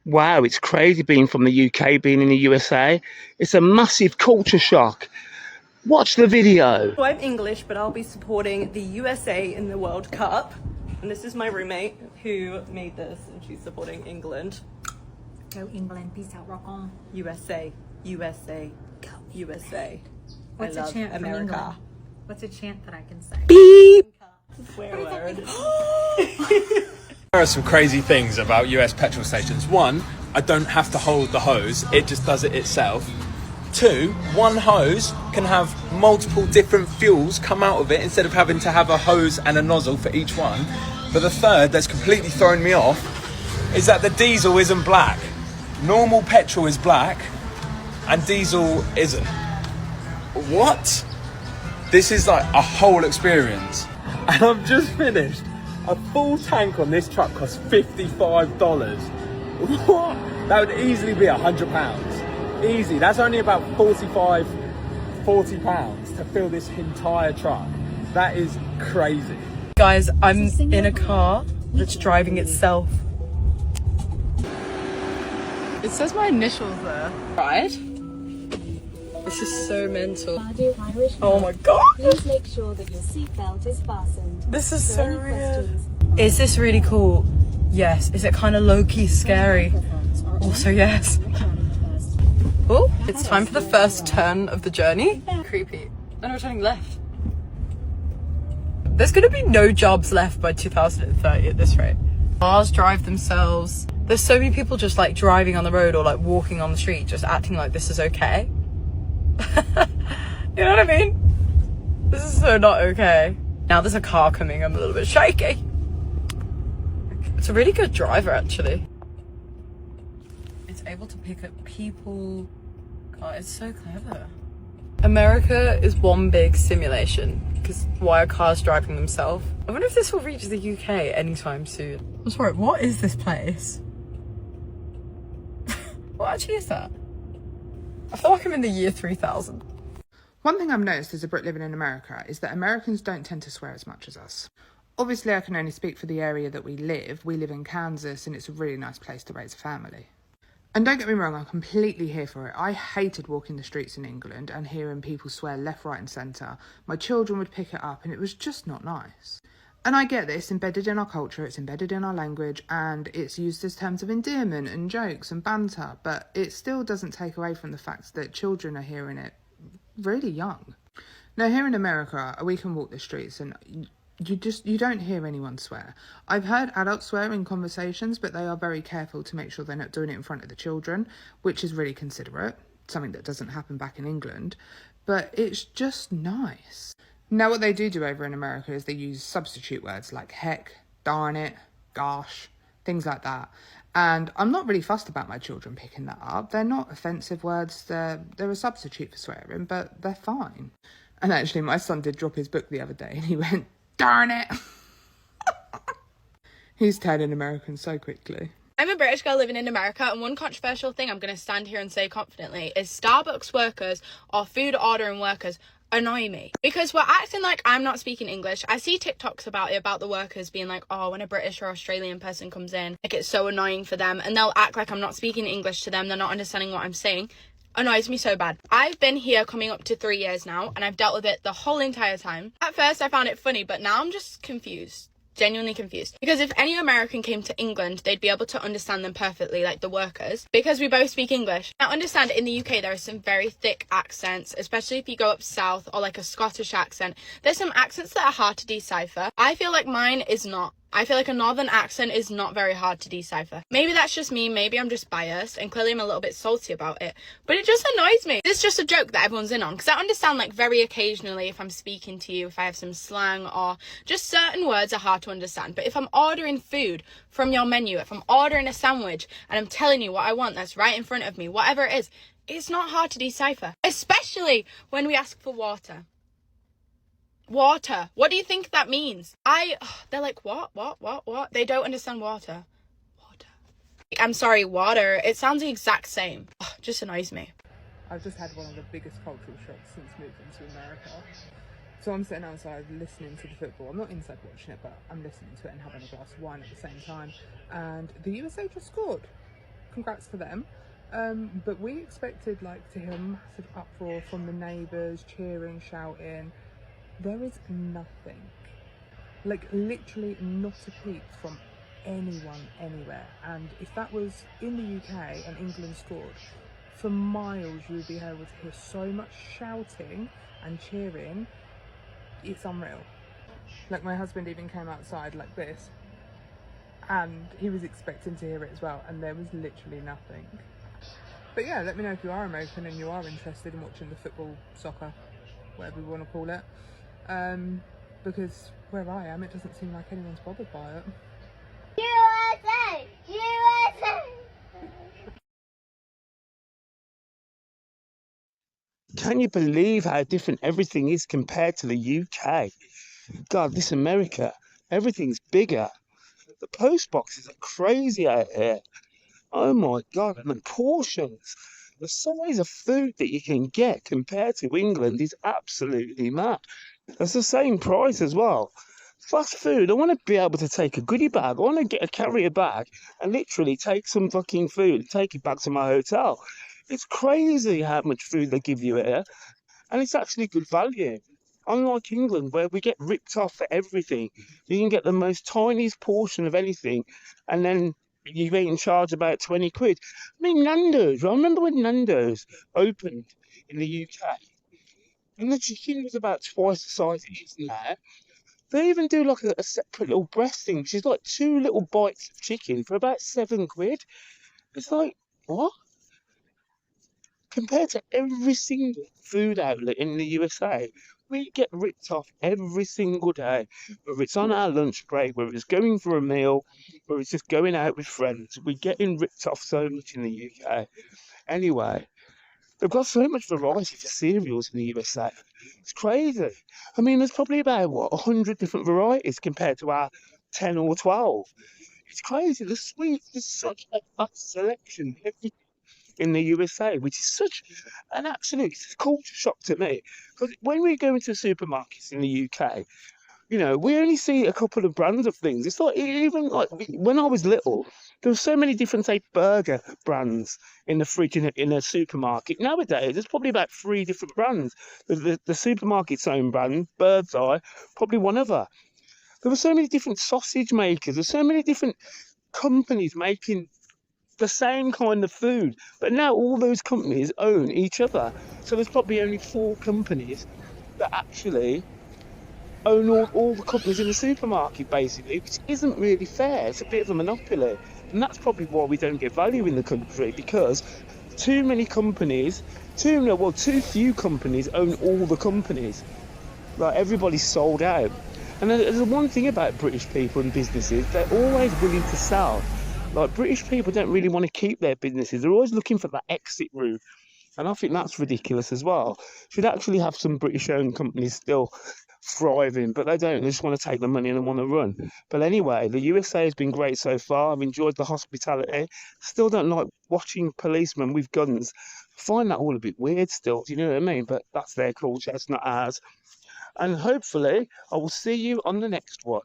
Wow, it's crazy being from the UK, being in the USA. It's a massive culture shock. Watch the video. So I'm English, but I'll be supporting the USA in the World Cup. And this is my roommate who made this, and she's supporting England. Go England, peace out, rock on. USA, USA, Go USA. What's I a love chant from America. England? What's a chant that I can say? Beep! Swear word. There are some crazy things about US petrol stations. One, I don't have to hold the hose, it just does it itself. Two, one hose can have multiple different fuels come out of it instead of having to have a hose and a nozzle for each one. But the third that's completely thrown me off is that the diesel isn't black. Normal petrol is black and diesel isn't. What? This is like a whole experience. And I've just finished. A full tank on this truck costs $55. What? That would easily be £100. Easy. That's only about £40 to fill this entire truck. That is crazy. Guys, I'm in a car that's driving itself. It says my initials there. Right? This is so mental. Oh my god! Please make sure that your seatbelt is fastened. This is For so any weird. questions, Is this really cool? Yes. Is it kind of low-key scary? Also yes. Oh, it's time for the first turn of the journey. Creepy. And we're turning left. There's gonna be no jobs left by 2030 at this rate. Cars drive themselves. There's so many people just like driving on the road or like walking on the street, just acting like this is okay. You know what I mean? This is so not okay. Now there's a car coming, I'm a little bit shaky. It's a really good driver actually. It's able to pick up people. God, it's so clever. America is one big simulation because why are cars driving themselves? I wonder if this will reach the UK anytime soon. I'm sorry, what is this place? What actually is that? I feel like I'm in the year 3000. One thing I've noticed as a Brit living in America is that Americans don't tend to swear as much as us. Obviously, I can only speak for the area that we live. We live in Kansas and it's a really nice place to raise a family. And don't get me wrong, I'm completely here for it. I hated walking the streets in England and hearing people swear left, right and centre. My children would pick it up and it was just not nice. And I get that it's embedded in our culture, it's embedded in our language, and it's used as terms of endearment and jokes and banter, but it still doesn't take away from the fact that children are hearing it really young. Now, here in America, we can walk the streets and you don't hear anyone swear. I've heard adults swear in conversations, but they are very careful to make sure they're not doing it in front of the children, which is really considerate, something that doesn't happen back in England, but it's just nice. Now, what they do over in America is they use substitute words like heck, darn it, gosh, things like that. And I'm not really fussed about my children picking that up. They're not offensive words. They're a substitute for swearing, but they're fine. And actually, my son did drop his book the other day and he went, darn it. He's turning American so quickly. I'm a British girl living in America, and one controversial thing I'm going to stand here and say confidently is Starbucks workers or food ordering workers annoy me because we're acting like I'm not speaking English. I see TikToks about it, about the workers being like, oh, when a British or Australian person comes in, like it's so annoying for them, and they'll act like I'm not speaking English to them. They're not understanding what I'm saying. Annoys me so bad. I've been here coming up to 3 years now, and I've dealt with it the whole entire time. At first I found it funny, but now I'm just confused. Genuinely confused, because if any American came to England, they'd be able to understand them perfectly, like the workers, because we both speak English. Now, understand, in the UK there are some very thick accents, especially if you go up south, or like a Scottish accent. There's some accents that are hard to decipher. I feel like mine is not. I feel like a northern accent is not very hard to decipher. Maybe that's just me, maybe I'm just biased, and clearly I'm a little bit salty about it, but it just annoys me. This is just a joke that everyone's in on, because I understand like very occasionally if I'm speaking to you, if I have some slang or just certain words are hard to understand, but if I'm ordering food from your menu, if I'm ordering a sandwich and I'm telling you what I want that's right in front of me, whatever it is, it's not hard to decipher, especially when we ask for water. Water. What do you think that means? They're like, what? They don't understand water. Water. I'm sorry, water. It sounds the exact same. Just annoys me. I've just had one of the biggest cultural shocks since moving to America. So I'm sitting outside listening to the football. I'm not inside watching it, but I'm listening to it and having a glass of wine at the same time. And the USA just scored. congrats to them. But we expected like to hear a massive uproar from the neighbours, cheering, shouting. There is nothing. Like literally not a peep from anyone anywhere. And if that was in the UK and England scored, for miles you would be able to hear so much shouting and cheering. It's unreal. Like my husband even came outside like this and he was expecting to hear it as well, and there was literally nothing. But yeah, let me know if you are American and you are interested in watching the football, soccer, whatever you want to call it, because where I am it doesn't seem like anyone's bothered by it. USA! USA! Can you believe how different everything is compared to the UK? God, this America, everything's bigger. The post boxes are crazy out here. Oh my God, and the portions, the size of food that you can get compared to England is absolutely mad. That's the same price as well. Fast food, I want to be able to take a goodie bag. I want to get a carrier bag and literally take some fucking food and take it back to my hotel. It's crazy how much food they give you here, and it's actually good value. Unlike England, where we get ripped off for everything, you can get the most tiniest portion of anything, and then you get in charge about 20 quid. I mean, Nando's, I remember when Nando's opened in the UK, and the chicken was about twice the size it is now. They even do like a separate little breast thing, which is like 2 little bites of chicken for about 7 quid. It's like, what? Compared to every single food outlet in the USA, we get ripped off every single day. Whether it's on our lunch break, whether it's going for a meal, whether it's just going out with friends, we're getting ripped off so much in the UK. Anyway, they've got so much variety for cereals in the USA. It's crazy. I mean, there's probably about, 100 different varieties compared to our 10 or 12. It's crazy. The sweets, there's such a vast selection in the USA, which is such an absolute culture shock to me. Because when we go into supermarkets in the UK, we only see a couple of brands of things. It's like, even like when I was little, there were so many different, say, burger brands in the fridge in a supermarket. Nowadays, there's probably about 3 different brands. The supermarket's own brand, Bird's Eye, probably one other. There were so many different sausage makers. There's so many different companies making the same kind of food, but now all those companies own each other. So there's probably only 4 companies that actually own all the companies in the supermarket, basically, which isn't really fair. It's a bit of a monopoly, and that's probably why we don't get value in the country, because too many companies, too few companies own all the companies. Like, everybody's sold out. And there's one thing about British people and businesses, they're always willing to sell. Like, British people don't really want to keep their businesses. They're always looking for that exit route. And I think that's ridiculous as well. Should actually have some British-owned companies still thriving, but they don't. They just want to take the money and they want to run. But anyway, the USA has been great so far. I've enjoyed the hospitality. Still don't like watching policemen with guns. I find that all a bit weird still, do you know what I mean? But that's their culture, it's not ours. And hopefully I will see you on the next one.